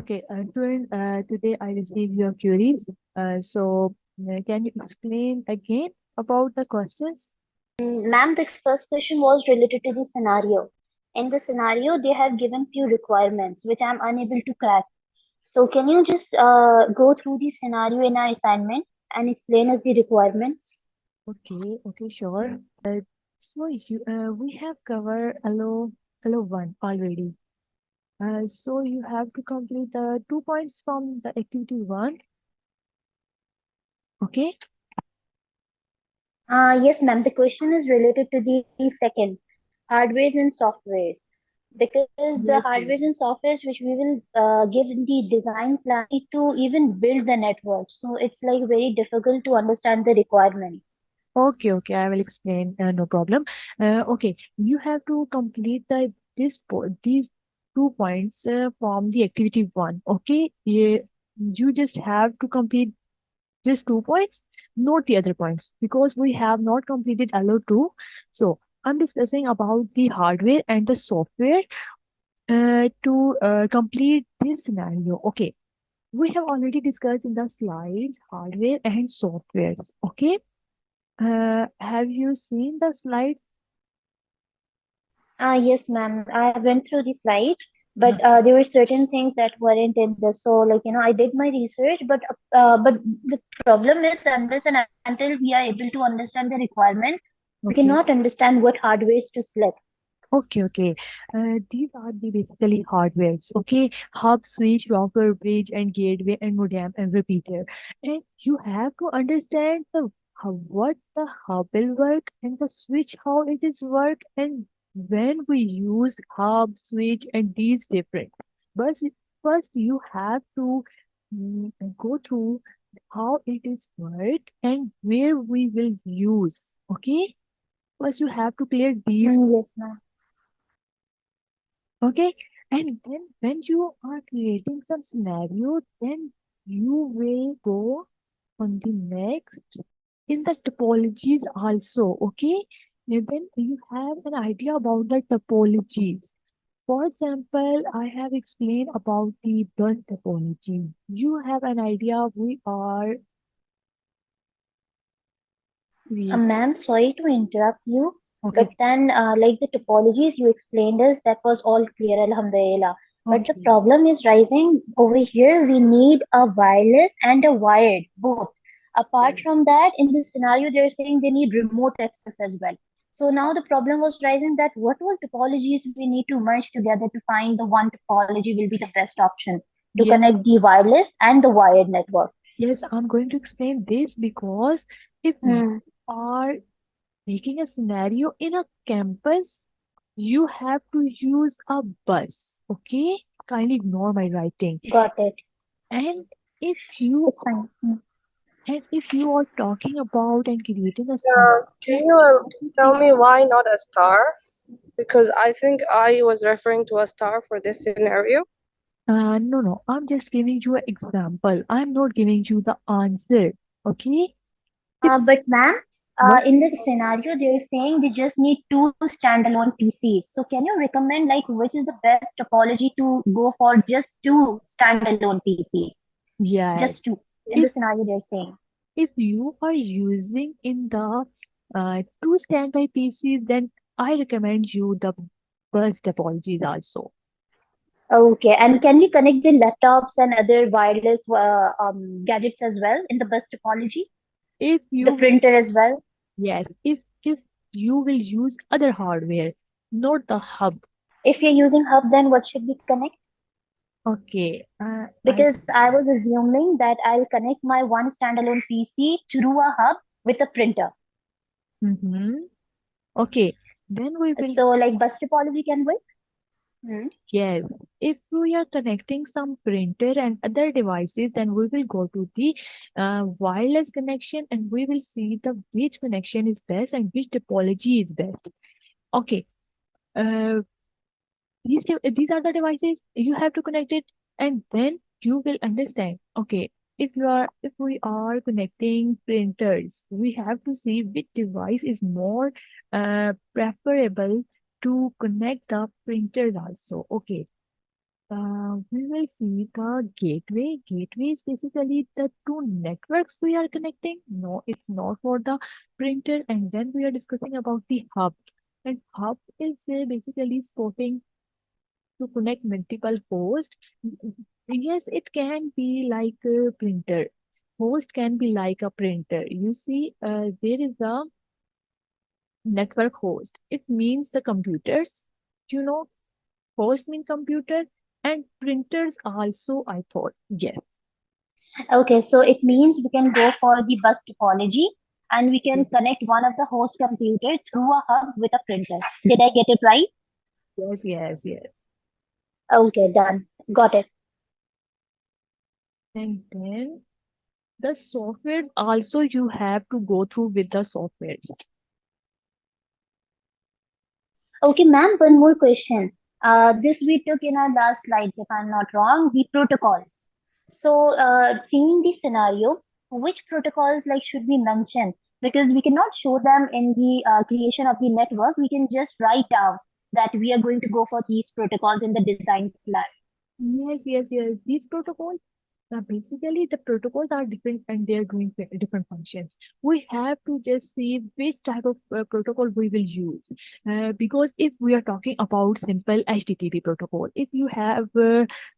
Okay, student, today I received your queries. Can you explain again about the questions? Ma'am, the first question was related to the scenario. In the scenario, they have given few requirements which I'm unable to crack. So can you just go through the scenario in our assignment and explain us the requirements? Okay, sure. We have covered allo 1 already. So you have to complete the 2 points from the activity 1. Okay. Yes, ma'am. The question is related to the second, hardwares and softwares. Because the Yes, yes. hardwares and softwares which we will give the design plan to even build the network. So it's like very difficult to understand the requirements. Okay, I will explain. No problem. Okay, you have to complete these 2 points from the activity 1. Okay, yeah, you just have to complete just 2 points, not the other points, because we have not completed allo 2. So I'm discussing about the hardware and the software to complete this scenario. Okay, we have already discussed in the slides hardware and softwares. Okay. Have you seen the slide? Yes, ma'am. I went through the slides, but there were certain things that weren't in this. So, like, I did my research, but the problem is unless and until we are able to understand the requirements, we Okay. cannot understand what hardwares to select. Okay. These are the basically hardwares. Okay, hub, switch, router, bridge, and gateway, and modem, and repeater. And you have to understand what the hub will work and the switch how it is work and when we use hub, switch, and these different. But first you have to go through how it is work and where we will use. Okay, first you have to clear these. Yes, ma'am. Okay, and then when you are creating some scenario, then you will go on the next in the topologies also. Okay, and then you have an idea about the topologies. For example, I have explained about the bus topology. You have an idea we are creating. Ma'am, sorry to interrupt you, Okay, but then, like the topologies you explained us, that was all clear, Alhamdulillah. But the okay, problem is rising over here. We need a wireless and a wired, both. Apart from that, in this scenario, they're saying they need remote access as well. So now the problem was rising that what all topologies we need to merge together to find the one topology will be the best option to yes, connect the wireless and the wired network. yes, I'm going to explain this because if you Hmm, are making a scenario in a campus, you have to use a bus. Okay, kindly ignore my writing. got it. And if you It's fine. Hmm. if you are talking about and creating a Can scenario, you tell me why not a star? Because I think I was referring to a star for this scenario. no, I'm just giving you an example. I'm not giving you the answer. Okay, if But ma'am, what in this scenario, they're saying they just need two standalone PCs. So can you recommend like which is the best topology to go for just two standalone PCs? yes, Just two. In the if scenario, they're saying. if you are using in the two standby PCs, then I recommend you the bus topologies also. Okay, and can we connect the laptops and other wireless gadgets as well in the bus topology? If The you printer as well. Yes, if you will use other hardware, not the hub. If you're using hub, then what should we connect? Okay, I Because I was assuming that I'll connect my one standalone PC through a hub with a printer. mm-hmm. Okay, then we will So like bus topology can work. Hmm. yes. If we are connecting some printer and other devices, then we will go to the wireless connection and we will see the which connection is best and which topology is best. Okay, uh, these are the devices you have to connect it and then you will understand. Okay, if we are connecting printers, we have to see which device is more preferable to connect the printers also. Okay, We will see the gateway. Gateway is basically the two networks we are connecting. No, it's not for the printer. And then we are discussing about the hub. And hub is basically supporting to connect multiple hosts. Yes, it can be like a printer. Host can be like a printer. You see, there is a network host. It means the computers. You know, host mean computer and printers also, I thought. Yes. Okay, so it means we can go for the bus topology and we can connect one of the host computer through a hub with a printer. Did I get it right? Yes, yes, yes. Okay, done. Got it. And then the softwares also you have to go through with the softwares. Okay, ma'am, one more question. This we took in our last slides, if I'm not wrong, the protocols. So, seeing the scenario, which protocols like should we mention? Because we cannot show them in the creation of the network. We can just write down that we are going to go for these protocols in the design plan. Yes, yes, yes. These protocols, basically the protocols are different and they're doing different functions. We have to just see which type of protocol we will use. Because if we are talking about simple HTTP protocol, if you have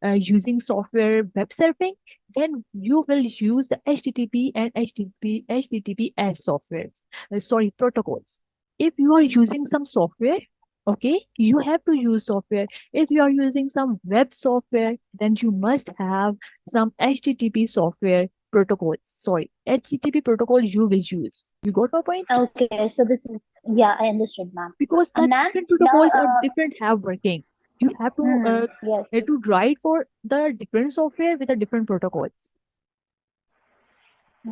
using software web surfing, then you will use the HTTP and HTTPS softwares. Sorry, protocols. If you are using some software, okay, you have to use software. If you are using some web software, then you must have some HTTP software protocols. Sorry, HTTP protocol you will use. You got my point? Okay, so this is, yeah, I understood, ma'am. Because the Ma'am, different now, protocols are different have working. You have yes. to write for the different software with the different protocols.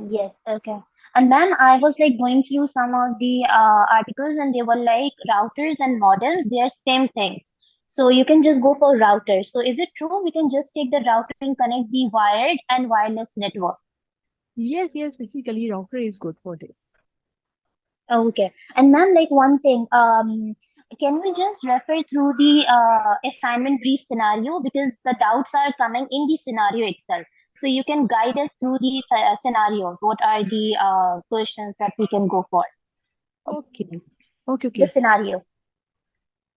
Yes, okay. And ma'am, I was like going through some of the articles and they were like routers and modems, they are same things. So you can just go for routers. So is it true we can just take the router and connect the wired and wireless network? Yes, yes, basically router is good for this. Okay. And ma'am, like one thing, can we just refer through the assignment brief scenario because the doubts are coming in the scenario itself. So you can guide us through the scenario. What are the questions that we can go for? Okay. Okay, The okay. scenario.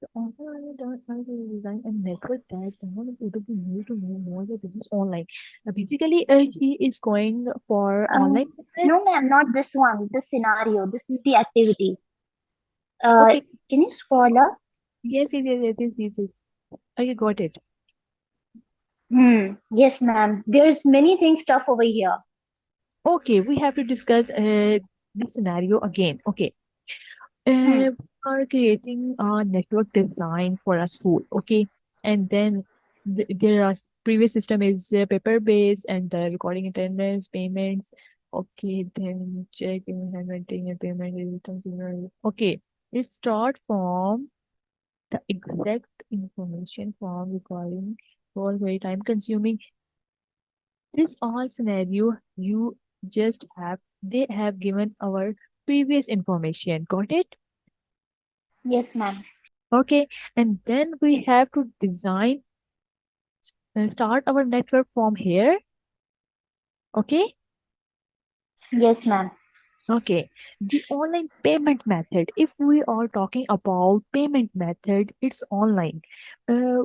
The online will design a network that someone is able to use to move more the business online. Basically, he is going for online No, business. ma'am, not this one. The scenario. This is the activity. Uh, Okay. can you scroll up? Yes, yes, yes, yes, yes, yes, yes. I got it. Yes, ma'am. There's many things tough over here. Okay, we have to discuss this scenario again. Okay. Hmm. We are creating a network design for a school. Okay. And then there are previous system is paper-based and the recording attendance, payments. Okay. Then check inventing and payment is something. Okay. It start from the exact information from recording was very time consuming. This all scenario you just have they have given our previous information. Got it? Yes, ma'am. Okay. And then we have to design start our network from here. Okay. Yes, ma'am. Okay. The online payment method. If we are talking about payment method, it's online. Uh,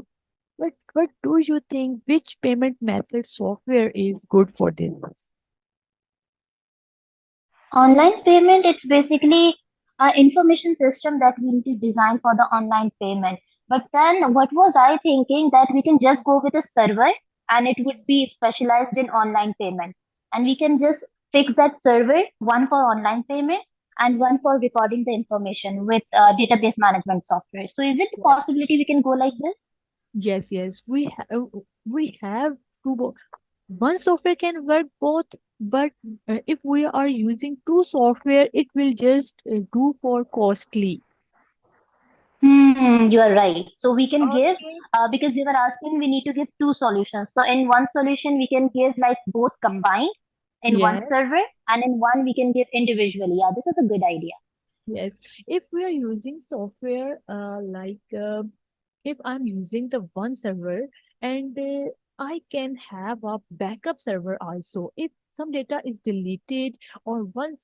what do you think? Which payment method software is good for this? Online payment, it's basically an information system that we need to design for the online payment. But then what was I thinking that we can just go with a server and it would be specialized in online payment. And we can just fix that server, one for online payment and one for recording the information with database management software. So is it a Yes. possibility we can go like this? Yes, yes. We have one software can work both, but if we are using two software, it will just do for costly. You are right. So we can give, Okay. because they were asking, we need to give two solutions. So in one solution, we can give like both combined in one Yes, server, and in one we can give individually. Yeah, this is a good idea. yes. If we are using software if I'm using the one server and I can have a backup server also. If some data is deleted or one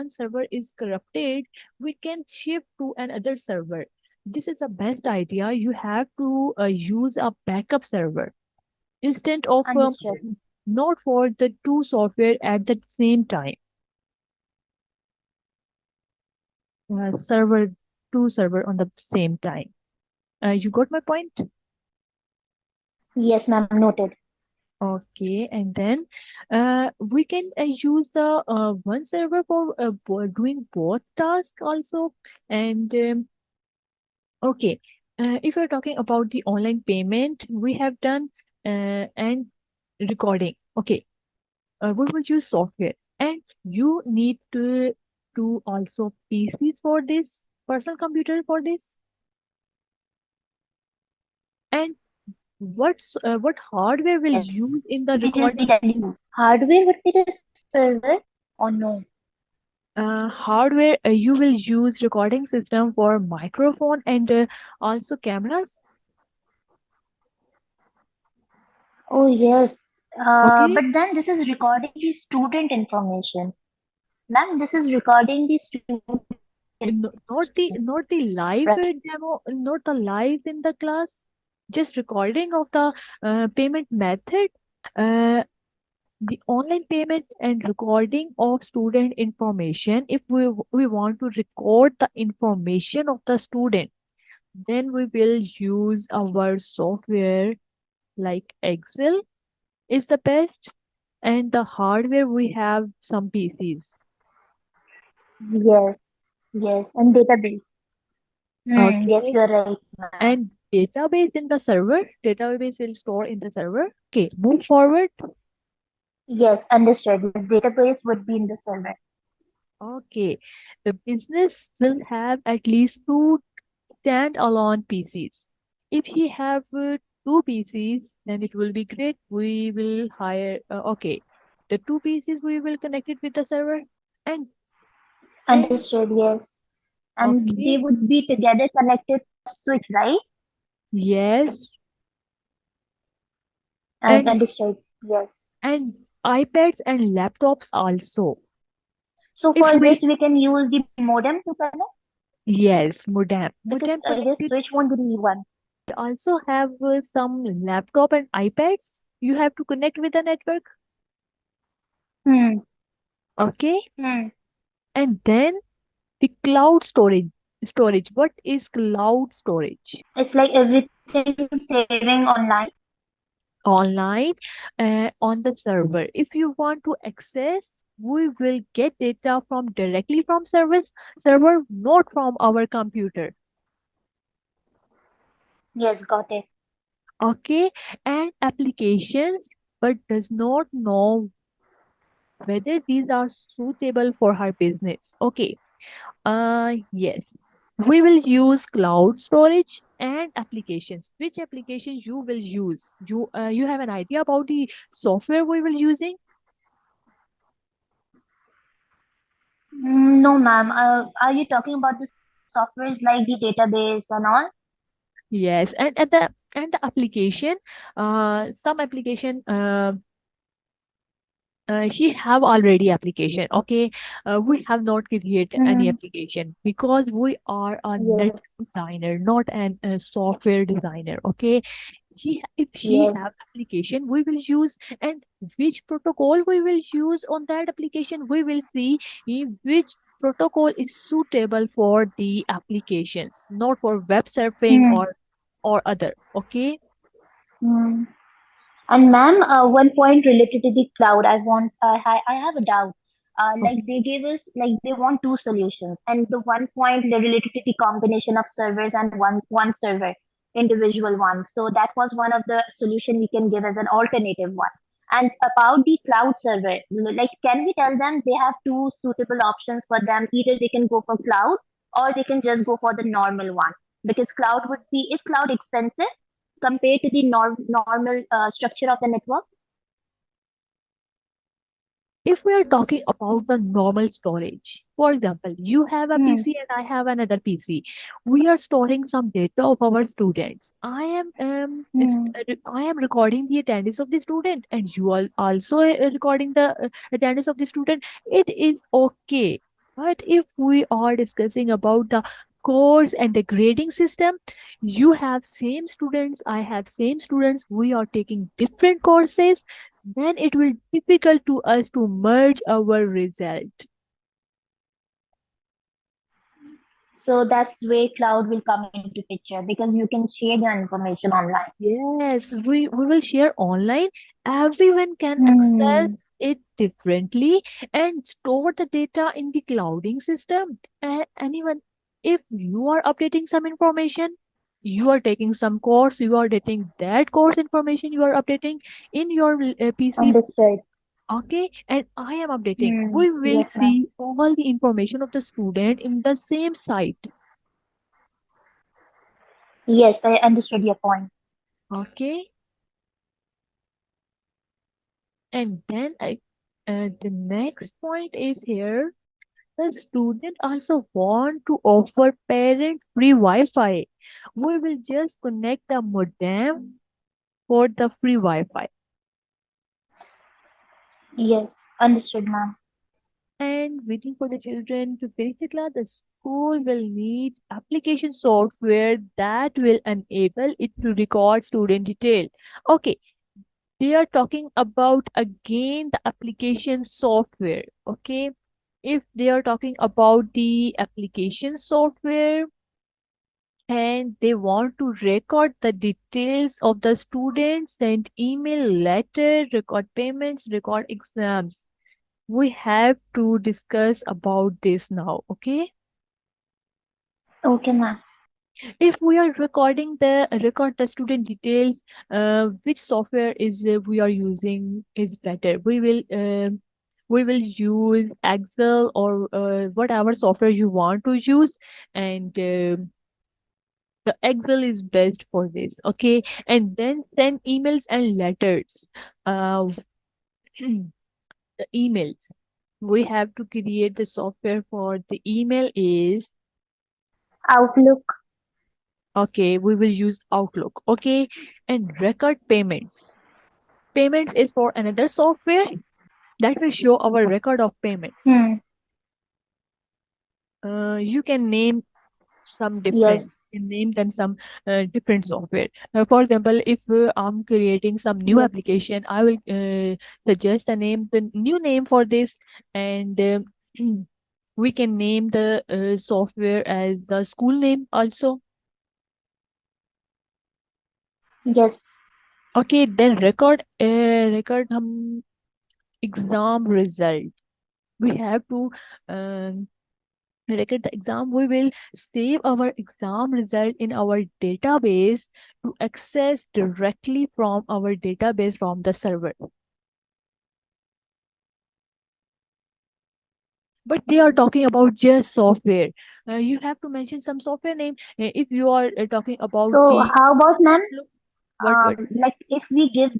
server is corrupted, we can shift to another server. This is the best idea. You have to use a backup server instead of Understood. not for the two software at the same time. Server two server on the same time. You got my point? Yes, ma'am, noted. Okay, and then we can use the one server for doing both tasks also. And okay, if we're talking about the online payment, we have done and recording. Okay, we will use software, and you need to also PCs for this, personal computer for this, and what hardware will Yes. use in the Let me just be recording. telling you. Hardware would be the server or no? Hardware, you will use recording system for microphone and also cameras. Oh, yes. Okay, But then this is recording the student information. Ma'am, this is recording the student information, Not the right? live demo, not the live in the class, just recording of the payment method. Uh, the online payment and recording of student information. If we want to record the information of the student, then we will use our software like Excel is the best, and the hardware we have some PCs. Yes. Yes. And database. Yes, Okay, you are right, ma'am. and database in the server. Database will store in the server. Okay, move forward. Yes, understood. Yes, database would be in the server. Okay, the business will have at least two standalone PCs. If he have two PCs, then it will be great. We will hire. Okay, the two PCs we will connect it with the server, and and Understood, yes. And they okay, would be together connected to a switch, right? yes, And and understood, yes. and iPads and laptops also. So If for we this, we can use the modem to connect yes, because modem this connected. switch won't be the one. We also have some laptop and iPads. You have to connect with the network. Hmm. Okay, Hmm. and then the cloud storage. What is cloud storage? It's like everything saving online. Online on the server. If you want to access, we will get data from directly from server, not from our computer. Yes, got it. Okay, and applications, but does not know whether these are suitable for her business. Okay, yes. We will use cloud storage and applications. Which applications you will use? You have an idea about the software we will using? No, ma'am. Are you talking about the softwares like the database and all? Yes, and the application, some application she have already application. Okay, we have not created any Hmm. application because we are a Yes, net designer, not an software designer. Okay, if she yes. have application we will use, and which protocol we will use on that application, we will see which protocol is suitable for the applications, not for web surfing Hmm. or other. Okay, Hmm. And ma'am, one point related to the cloud, I have a doubt. Like okay, they gave us, like they want two solutions, and the one point related to the combination of servers and one server, individual one. So that was one of the solution we can give as an alternative one. And about the cloud server, like can we tell them they have two suitable options for them? Either they can go for cloud or they can just go for the normal one. Because cloud would be, is cloud expensive compared to the normal structure of the network? If we are talking about the normal storage, for example, you have a Hmm. PC and I have another PC. We are storing some data of our students. Hmm. I am recording the attendance of the student, and you are also recording the attendance of the student. It is okay. But if we are discussing about the course and the grading system, you have same students, I have same students, we are taking different courses, then it will difficult to us to merge our result. So that's where cloud will come into picture because you can share your information online. Yes, we will share online. Everyone can Hmm. access it differently and store the data in the clouding system. And anyone, if you are updating some information, you are taking some course, you are getting that course information, you are updating in your PC. Understood. Okay, and I am updating. Hmm. We will Yes, ma'am. see all the information of the student in the same site. Yes, I understood your point. Okay, and then the next point is here. The student also want to offer parent free Wi-Fi. We will just connect the modem for the free Wi-Fi. Yes, understood, ma'am. And waiting for the children to finish the class, the school will need application software that will enable it to record student detail. Okay, they are talking about again the application software. Okay, if they are talking about the application software and they want to record the details of the students, send email, letter, record payments, record exams, we have to discuss about this now. Okay, Okay, ma'am. if we are recording the record the student details, which software is we are using is better. We will use Excel or whatever software you want to use, and the Excel is best for this. Okay, and then send emails and letters. uh, the emails, we have to create the software for the email is. Outlook. Okay, we will use Outlook. Okay, and record payments. Payments is for another software that will show our record of payments. Hmm. You can name some different. Yes. You name them some different software. For example, if I'm creating some new Yes. application, I will suggest a name, the new name for this, and we can name the software as the school name also. Yes. Okay, then record exam result. We have to um, record the exam. We will save our exam result in our database to access directly from our database from the server. But they are talking about just software. You have to mention some software name. If you are talking about So the how about, ma'am? Outlook, what? Like if we give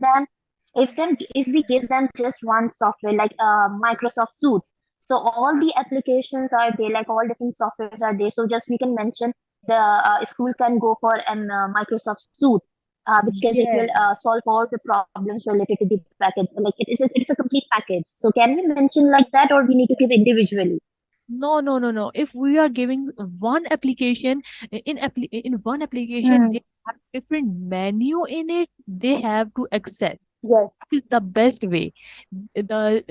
them just one software like Microsoft Suite, so all the applications are there, like all different softwares are there, so just we can mention the school can go for an Microsoft Suite, because it will Yes. solve all the problems related to the package, like it's a complete package, so can we mention like that or we need to give individually? No, no, no, no. If we are giving one application, in one application, Hmm. they have different menu in it. They have to access. Yes. That is the best way. The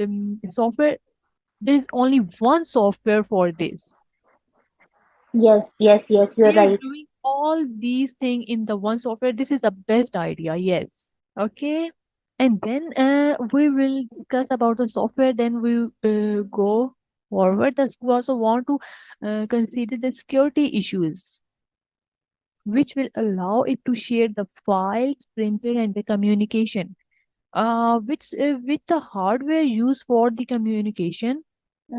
software. There is only one software for this. Yes, yes, yes, you're We are right. doing all these things in the one software. This is the best idea. Yes. Okay. And then we will discuss about the software. Then we go forward. Thus, we also want to consider the security issues, which will allow it to share the files, printer, and the communication. Which with the hardware used for the communication.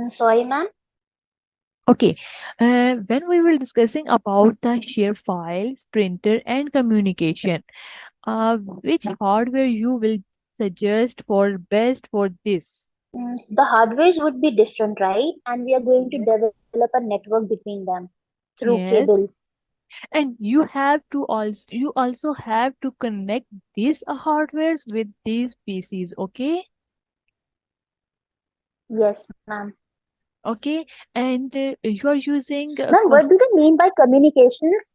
Sorry, ma'am. Okay, when we will discussing about the share files, printer, and communication, which hardware you will suggest for best for this? The hardwares would be different, right? And we are going to Yes. develop a network between them through Yes. cables. And you also have to connect these hardwares with these PCs, okay? Yes, ma'am. Okay, and you are using Ma'am, what do they mean by communications?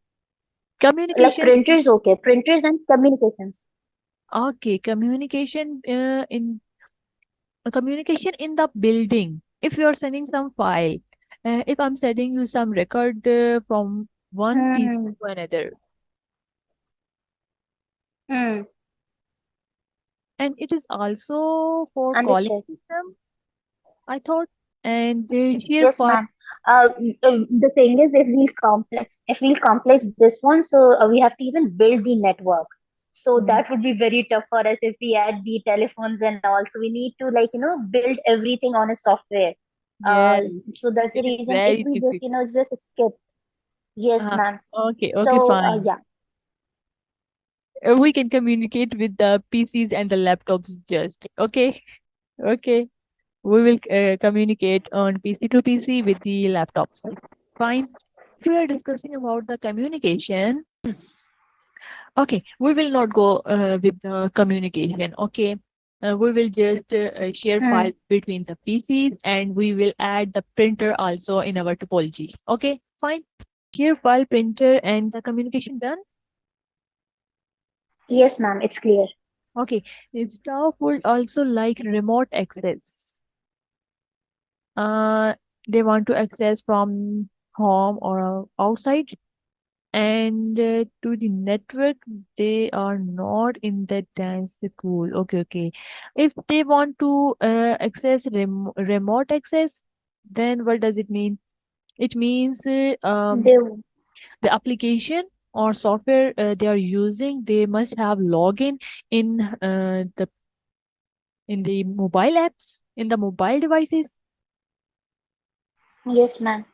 Like communication. printers, okay. Printers and communications. Okay, communication in the building. If you are sending some file, if I'm sending you some record from one PC Hmm. to another, Hmm. and it is also for calling Understood. system, I thought, and share Yes, file. ma'am. The thing is, if we'll complex this one, so we have to even build the network. So Mm, that would be very tough for us if we add the telephones and all. So we need to build everything on a software. Uh, yes, so that's the it is reason if very we difficult. just skip. Yes, Uh, ma'am. okay, okay, So fine. yeah. We can communicate with the PCs and the laptops just. Okay, okay. We will communicate on PC to PC with the laptops. Fine. We are discussing about the communication. Okay, we will not go with the communication. Okay, we will just share Hmm. files between the PCs and we will add the printer also in our topology. Okay, fine. Here, file printer and the communication done. Yes, ma'am. It's clear. Okay, the staff would also like remote access. Uh, they want to access from home or outside and to the network. They are not in that dance school. Okay, okay. If they want to access remote access, then what does it mean? It means They the application or software they are using, they must have login in the mobile apps, in the mobile devices. yes, ma'am.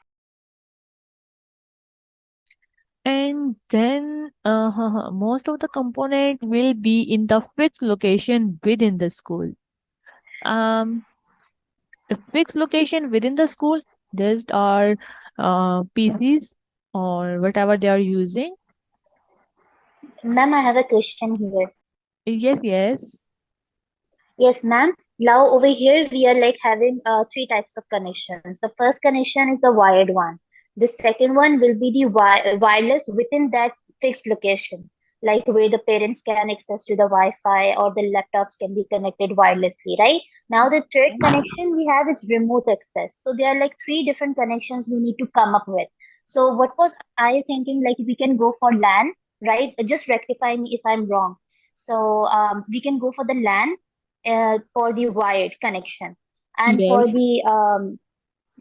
And then most of the component will be in the fixed location within the school. Um, the fixed location within the school, these are PCs or whatever they are using. Ma'am, I have a question here. Yes, yes. Yes, ma'am. Now over here we are like having three types of connections. The first connection is the wired one. The second one will be the wireless within that fixed location, like where the parents can access to the Wi-Fi or the laptops can be connected wirelessly, right? Now the third connection we have is remote access. So there are like three different connections we need to come up with. So what was I thinking? Like we can go for LAN, right? Just rectify me if I'm wrong. So we can go for the LAN for the wired connection. And Yes. for the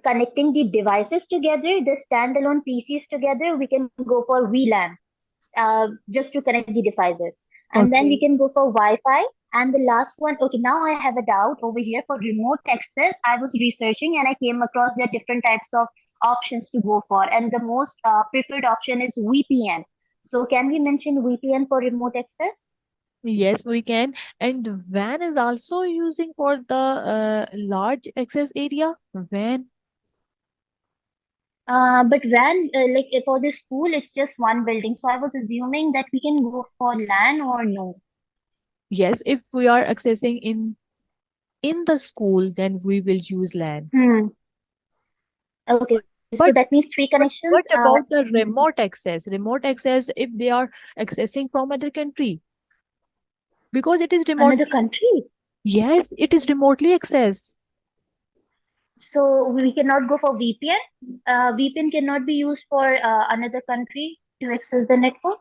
connecting the devices together, the standalone PCs together, we can go for VLAN just to connect the devices. And then we Okay. can go for Wi-Fi. And the last one, okay, now I have a doubt over here for remote access. I was researching and I came across there are different types of options to go for. And the most preferred option is VPN. So can we mention VPN for remote access? Yes, we can. And WAN is also using for the large access area. WAN. But when, for the school, it's just one building. So I was assuming that we can go for LAN or no. Yes, if we are accessing in the school, then we will use LAN. Hmm. Okay, so that means But three connections. what about the remote access? Remote access if they are accessing from other country because it is Another remotely. country. Yes, it is remotely accessed. So we cannot go for VPN. VPN cannot be used for another country to access the network.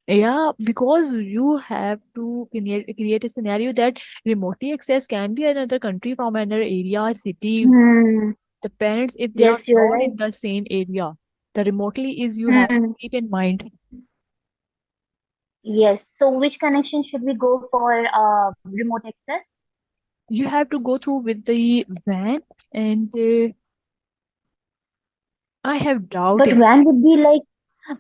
Yeah, because you have to create a scenario that remotely access can be another country from another area, city. Hmm. The parents, if they are Yes, you're not right. in the same area, the remotely is you have to Hmm. keep in mind. Yes. So which connection should we go for remote access? You have to go through with the van, and I have doubt But in. WAN would be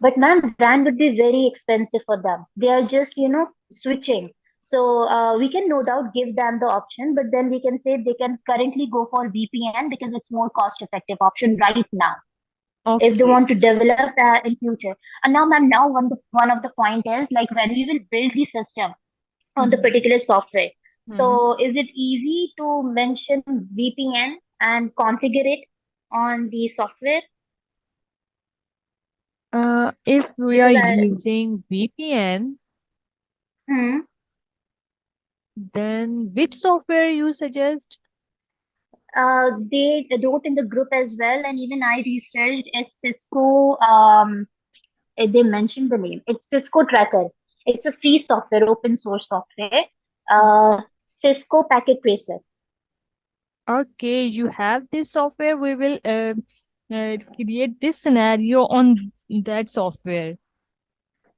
but ma'am, WAN would be very expensive for them. They are just, switching. So we can no doubt give them the option, but then we can say they can currently go for VPN because it's more cost effective option right now if they Okay. want to develop in future. And now, ma'am, now one of the point is like when we will build the system on the Mm-hmm. particular software. Mm-hmm. So is it easy to mention VPN and configure it on the software? If we are Because I using VPN, hmm, then which software you suggest? they wrote in the group as well, and even I researched a Cisco. They mentioned the name. It's Cisco Tracker. It's a free software, open source software. Cisco Packet Tracer. Okay, you have this software. We will create this scenario on that software.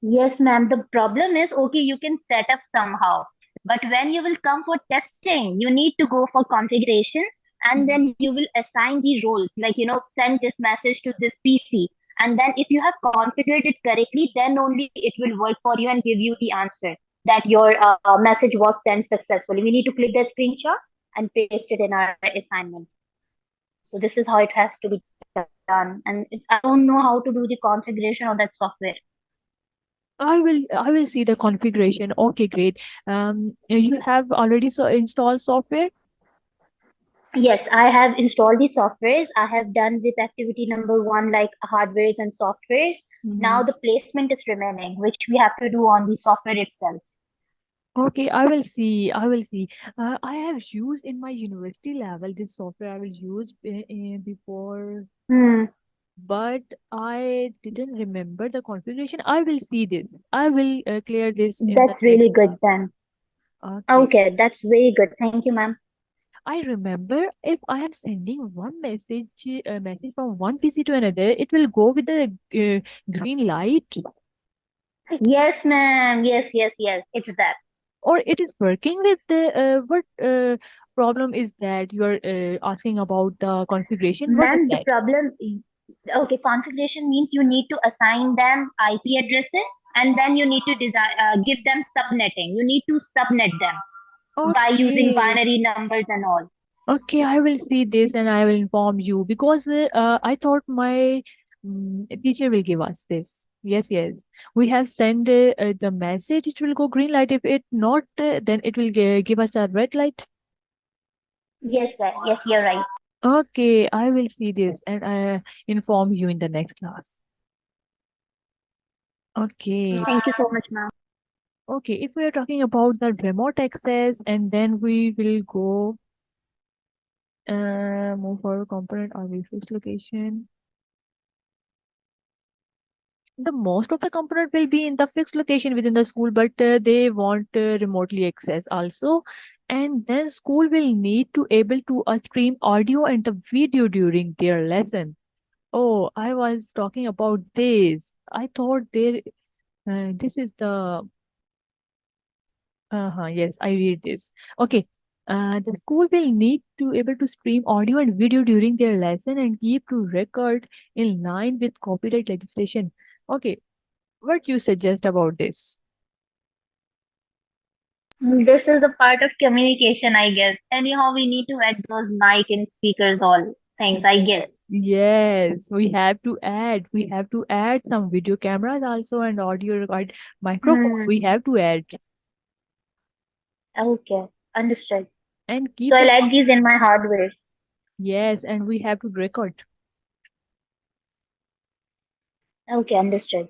Yes, ma'am. The problem is, okay, you can set up somehow, but when you will come for testing, you need to go for configuration and Mhm. then you will assign the roles, like, send this message to this PC. And then if you have configured it correctly, then only it will work for you and give you the answer that your message was sent successfully. We need to click that screenshot and paste it in our assignment. So this is how it has to be done. And I don't know how to do the configuration of that software. I will see the configuration. Okay, great. You have already installed software? Yes, I have installed the softwares. I have done with activity number one, like hardwares and softwares. Mm-hmm. Now the placement is remaining, which we have to do on the software itself. Okay, I will see. I will see. I have used in my university level this software I will use before, Hmm, but I didn't remember the configuration. I will see this. I will clear this in the that's next really good class. then. Okay. Okay, that's very good. Thank you, ma'am. I remember if I am sending one message from one PC to another, it will go with the green light, Yes, ma'am. Yes, yes, yes. It's that. or it is working with the what problem is that you are asking about the configuration? What is Ma'am, the that? problem, okay, configuration means you need to assign them IP addresses and then you need to give them subnetting. You need to subnet them by using Okay. binary numbers and all. Okay, I will see this and I will inform you because I thought my teacher will give us this. Yes, yes. We have sent the message. It will go green light. If it not, then it will give us a red light. Yes, sir. Yes, you're right. Okay, I will see this and inform you in the next class. Okay. Thank you so much, ma'am. Okay, if we are talking about the remote access and then we will go move for component or resource location. The most of the component will be in the fixed location within the school, but they want remotely access also. And then school will need to able to stream audio and the video during their lesson. Oh, I was talking about this. I thought this is the yes, I read this. Okay. The school will need to able to stream audio and video during their lesson and keep to record in line with copyright legislation. Okay, what you suggest about this? This is the part of communication, I guess. Anyhow, we need to add those mic and speakers, all things, I guess. Yes, we have to add some video cameras also and audio record microphone. Hmm. We have to add Okay, understood. and So keep the I'll add these in my hardware. yes, and we have to record. Okay, understood.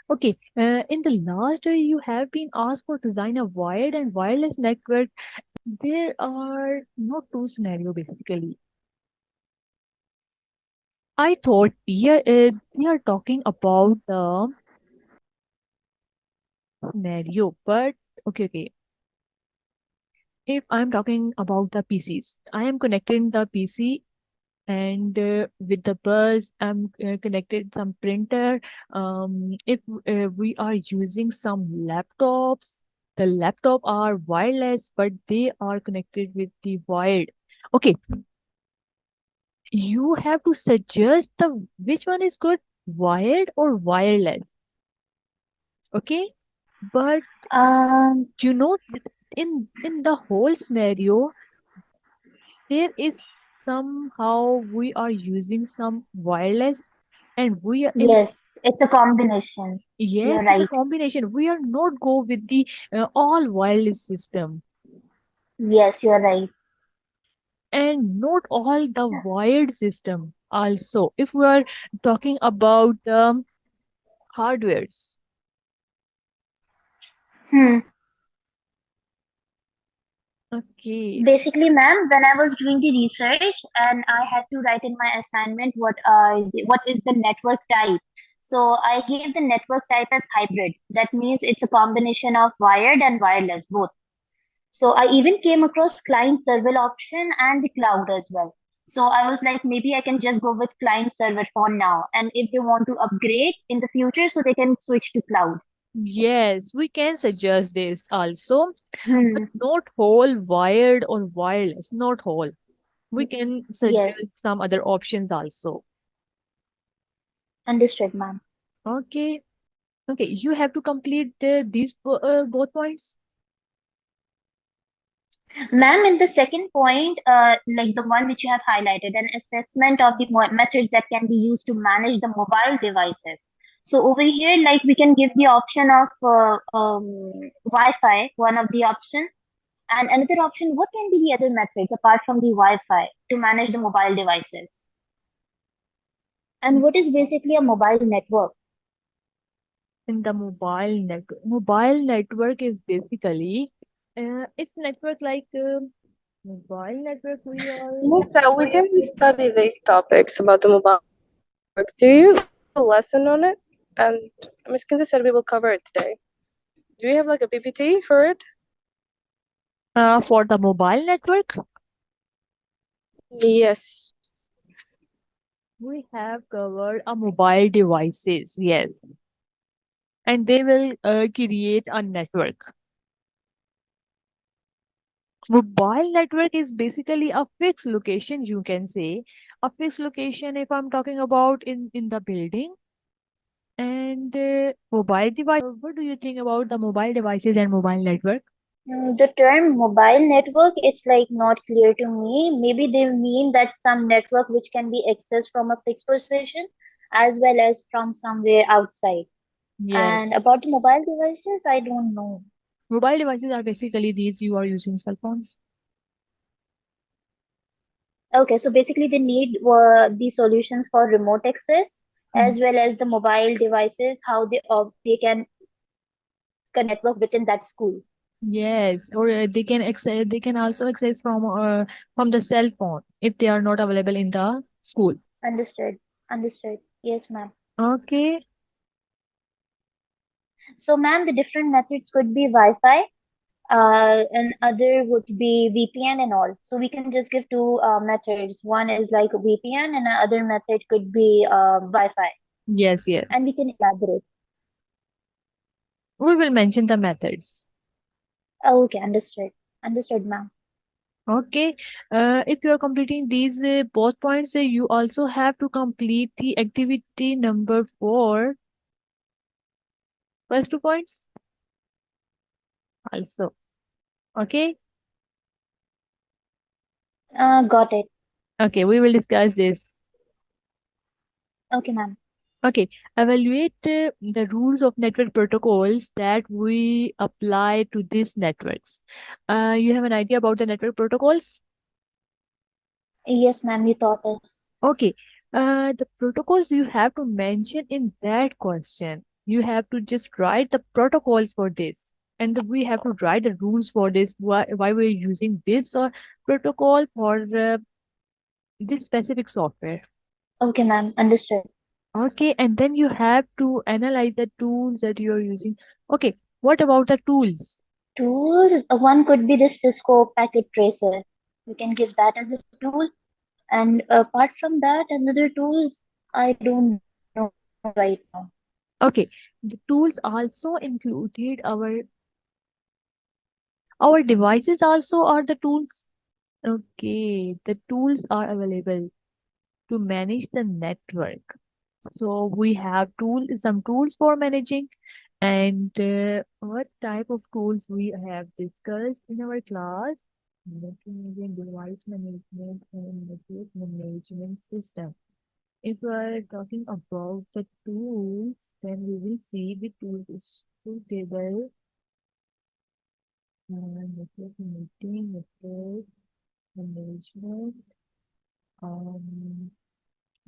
Okay, in the last you have been asked for design a wired and wireless network. There are no two scenario basically. I thought here we are talking about the scenario, but okay, okay. If I'm talking about the PCs, I am connecting the PC and with the bus I'm connected some printer. If we are using some laptops, the laptop are wireless but they are connected with the wired. Okay, you have to suggest which one is good, wired or wireless. Okay, But Um, you know, in the whole scenario, there is somehow we are using some wireless, and we are in. yes, it's a combination. Yes, You're it's a right. combination. We are not go with the all wireless system, Yes, you're right. and not all the wired system also. If we are talking about hardwares, Hmm. okay. Basically, ma'am, when I was doing the research and I had to write in my assignment what is the network type. So I gave the network type as hybrid. That means it's a combination of wired and wireless both. So I even came across client server option and the cloud as well. So I was like, maybe I can just go with client server for now. And if they want to upgrade in the future, so they can switch to cloud. Yes, we can suggest this also, but Hmm. not whole wired or wireless, not whole. We can suggest Yes, some other options also. understood, ma'am. Okay, okay, you have to complete these both points. Ma'am, in the second point, like the one which you have highlighted, an assessment of the methods that can be used to manage the mobile devices. So over here, like we can give the option of Wi-Fi, one of the option, and another option. What can be the other methods apart from the Wi-Fi to manage the mobile devices? And what is basically a mobile network? In the mobile network is basically it's network like mobile network we are. Musa, we didn't study these topics about the mobile networks. Do you have a lesson on it? And Miss Kinza said we will cover it today. Do you have like a PPT for it? For the mobile network, Yes. we have covered a mobile devices, yes, and they will create a network. Mobile network is basically a fixed location, you can say. A fixed location, if I'm talking about in the building. And mobile device, what do you think about the mobile devices and mobile network? The term mobile network, it's like not clear to me. Maybe they mean that some network which can be accessed from a fixed position as well as from somewhere outside. Yes. And about the mobile devices, I don't know. Mobile devices are basically these you are using cell phones. Okay, so basically they need the solutions for remote access Mm. as well as the mobile devices, how they can network within that school. Yes, or they can access. They can also access from the cell phone if they are not available in the school. Understood. Understood. Yes, ma'am. Okay. So, ma'am, the different methods could be Wi-Fi, and other would be VPN and all. So we can just give two methods. One is like VPN, and another method could be Wi-Fi, Yes, and yes. we can elaborate. We will mention the methods. Oh, okay, understood. Understood, ma'am. Okay. If you are completing these both points, you also have to complete the activity number 4. First 2 points also. Okay. Got it. Okay. We will discuss this. Okay, ma'am. Okay, evaluate the rules of network protocols that we apply to these networks. You have an idea about the network protocols? Yes, ma'am, you taught us. Okay, the protocols you have to mention in that question. You have to just write the protocols for this, and we have to write the rules for this. Why we're using this protocol for this specific software. Okay, ma'am, understood. Okay, and then you have to analyze the tools that you're using. Okay, what about the tools? Tools, one could be the Cisco packet tracer. We can give that as a tool. And apart from that, another tools, I don't know right now. Okay, the tools also included our devices also are the tools. Okay, the tools are available to manage the network. So we have some tools for managing. And what type of tools we have discussed in our class? Multimedia device management and network management system. If we are talking about the tools, then we will see the tools is suitable. Network meeting, network management, um,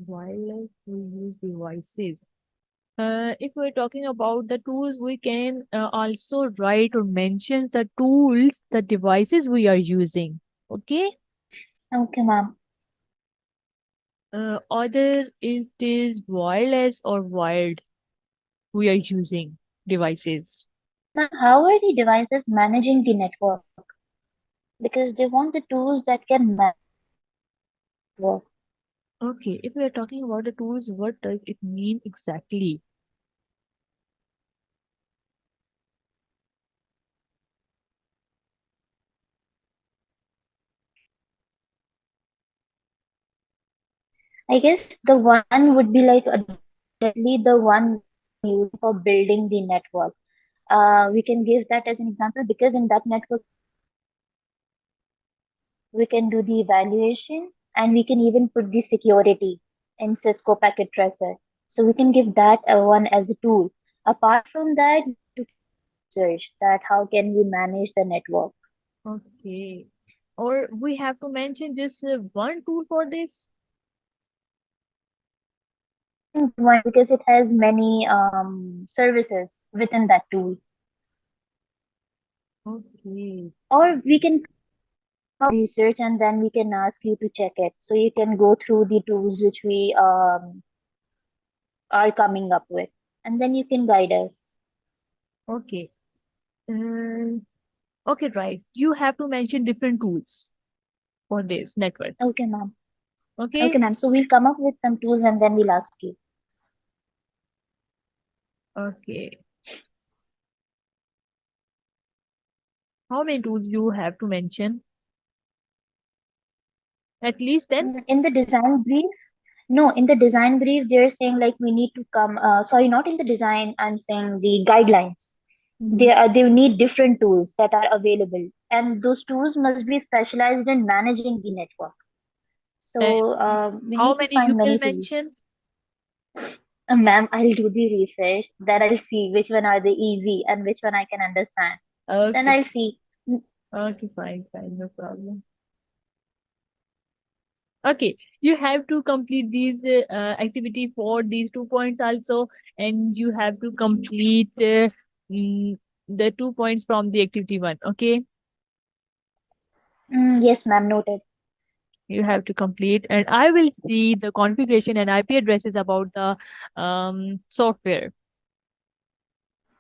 wireless, we use devices. If we're talking about the tools, we can also write or mention the tools, the devices we are using. Okay. Okay, ma'am. Either it is wireless or wired we are using devices. Ma'am, how are the devices managing the network? Because they want the tools that can manage the network. Okay, if we are talking about the tools, what does it mean exactly? I guess the one would be like definitely the one we can use for building the network. We can give that as an example because in that network we can do the troubleshooting, we can do the evaluation, and we can even put the security in Cisco packet tracer. So we can give that one as a tool. Apart from that, we need to keep the research that how can we manage the network. Okay. Or we have to mention just one tool for this? We can give one because it has many services within that tool. Okay. Or we can research and then we can ask you to check it. So you can go through the tools which we are coming up with, and then you can guide us. Okay. Okay, right. You have to mention different tools for this network. Okay, ma'am. Okay? Okay, ma'am. So we'll come up with some tools and then we'll ask you. Okay. How many tools you have to mention? At least 10? In the design brief, no, in the design brief, they're saying like we need to come. Sorry, not in the design. I'm saying the guidelines. Mm-hmm. They need different tools that are available, and those tools must be specialized in managing the network. And So we how need to many you find will many tools. mention? Ma'am, I'll do the research. Then I'll see which one are the easy and which one I can understand. Then Okay. I'll see. Okay, fine, fine, no problem. Okay, you have to complete these activity for these 2 points also, and you have to complete mm, the 2 points from the activity one. Okay, Yes, ma'am, noted. you have to complete, and I will see the configuration and IP addresses about the software.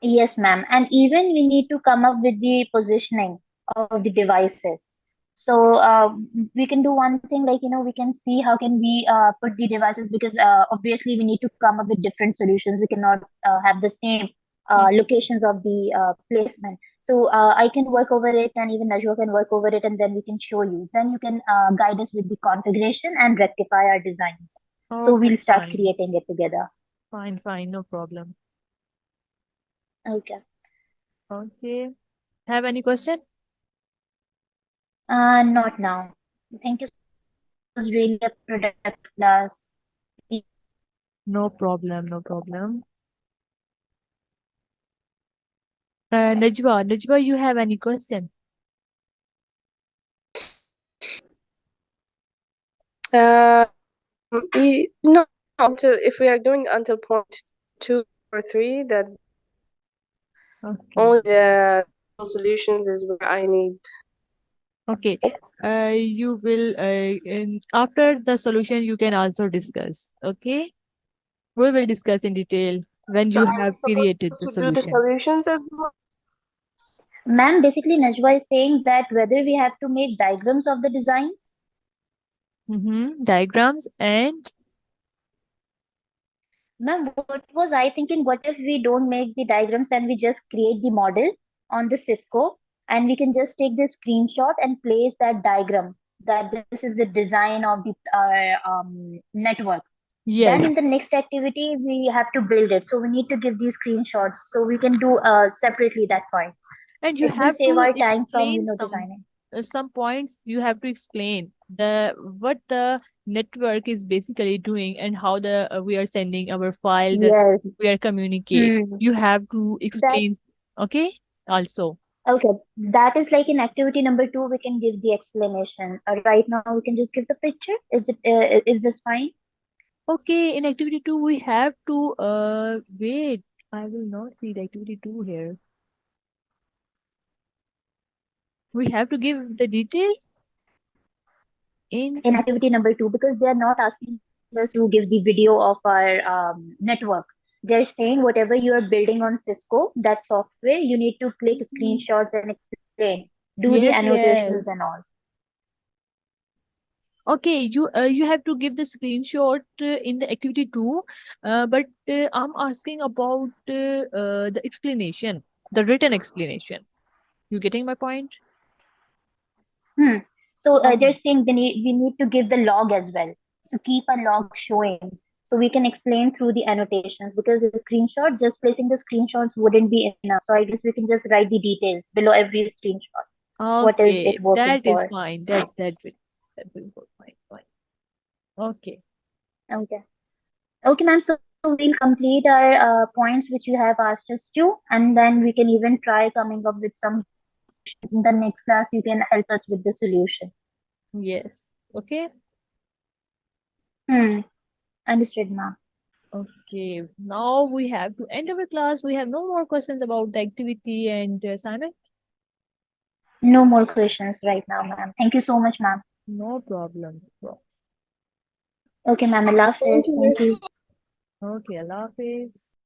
Yes, ma'am. And even we need to come up with the positioning of the devices. So we can do one thing like, we can see how can we put the devices because obviously we need to come up with different solutions. We cannot have the same locations of the placement. So I can work over it and even Najwa can work over it and then we can show you. Then you can guide us with the configuration and rectify our designs. So Okay, we'll start fine, creating it together. fine, fine, no problem. Okay. Okay, have any question? Not now. Thank you so much. It was really a productive class. We No problem, no problem. Najwa, you have any question? No, until if we are doing until point 2 or 3, that Okay. only the solutions is where I need. Okay. You will after the solution you can also discuss. Okay. We will discuss in detail when So you are we have supposed created the to do the solution. solutions as well? Ma'am, basically Najwa is saying that whether we have to make diagrams of the designs. Mm-hmm. Diagrams and Ma'am, what was I thinking? What if we don't make the diagrams and we just create the model on the Cisco and we can just take the screenshot and place that diagram that this is the design of the network. Yes. Then in the next activity, we have to build it. So we need to give these screenshots so we can do separately that part. And you It will have save to our time from, explain designing. some points. You have to explain the what the network is basically doing and how the we are sending our file, that Yes. we are communicate. Hmm. You have to That explain. Okay, also. okay. That is like in activity number two, we can give the explanation. Right now, we can just give the picture. Is this fine? Okay, in activity 2 we have to wait. I will not see the activity 2 here. We have to give the details in In activity number two, because they are not asking us to give the video of our network. They're saying whatever you are building on Cisco, that software, you need to click Mhm. screenshots and explain, do the Yes, annotations and yes. all. Okay, you have to give the screenshot in the activity 2, but I'm asking about the explanation, the written explanation. You getting my point? Hmm. So they're Okay. saying we need to give the log as well. So keep a log showing. So we can explain through the annotations, because the screenshot, just placing the screenshots wouldn't be enough. So I guess we can just write the details below every screenshot. What is it Okay, working that is for? fine. That will work fine. Fine. Okay. Okay. Okay, ma'am. So we'll complete our points which you have asked us to, and then we can even try coming up with some solution. In the next class, you can help us with the solution. Yes. Okay. Hmm. Understood, ma'am. Okay, now we have to end our class. We have no more questions about the activity and assignment. No more questions right now, ma'am. Thank you so much, ma'am. No problem. Okay, ma'am. Allah Thank Hafiz. you. Thank you. Okay, Allah Hafiz.